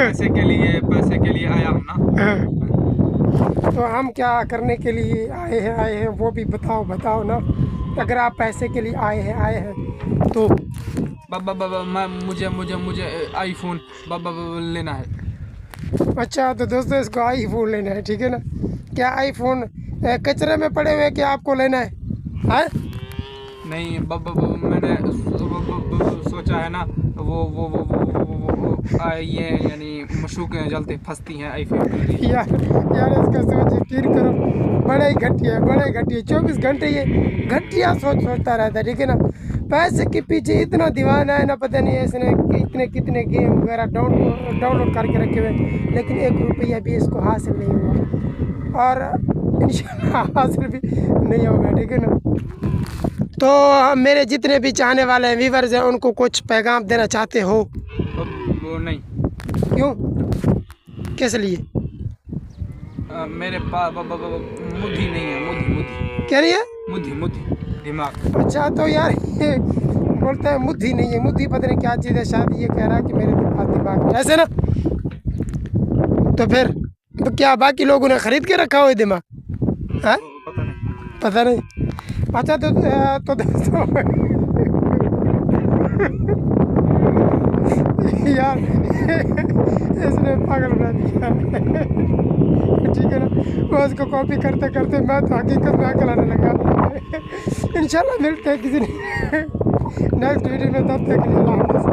पैसे के लिए आया हूँ ना। हाँ। तो हम क्या करने के लिए आए हैं वो भी बताओ ना। अगर आप पैसे के लिए आए हैं तो बाबा मुझे आईफोन बाबा लेना है। अच्छा, तो दोस्तों इसको आईफोन लेना है, ठीक है ना। क्या आईफोन कचरे में पड़े हुए क्या आपको लेना है? हाँ? नहीं बाबा मैंने सोचा है ना वो ये यानी मशूकें जलते फंसती हैं आईफोन। यार इसका सोच यकीन करो, बड़ा ही घटिया है। 24 घंटे ये घटिया सोचता रहता है, ठीक है ना। पैसे के पीछे इतना दीवाना है ना, पता नहीं इसने कितने गेम वगैरह डाउनलोड करके रखे हुए, लेकिन 1 रुपया भी इसको हासिल नहीं हुआ और इंशाल्लाह हासिल भी नहीं होगा, ठीक है ना। तो मेरे जितने भी चाहने वाले हैं, व्यूअर्स हैं, उनको कुछ पैगाम देना चाहते हो? वो नहीं। क्यों, किस लिए? मेरे पास मुद्दी नहीं है। मुद्दी क्या नहीं है? मुद्दी दिमाग। अच्छा, तो यार ये बोलता है मुद्दी नहीं है। मुद्दी पता नहीं क्या चीज़ है, शायद ये कह रहा है कि मेरे पास दिमाग नहीं है, ऐसे ना। तो फिर तो क्या बाकी लोगों ने खरीद के रखा हुआ है दिमाग? हाँ, पता नहीं। अच्छा, तो दोस्तों यार इसने पागल बना दिया, ठीक है ना। वो उसको कॉपी करते करते मैं तो हकीकत में अकल आने लगा। इंशाल्लाह मिलते हैं किसी नेक्स्ट वीडियो में, तब तक के लिए अल्लाह हाफ़िज़।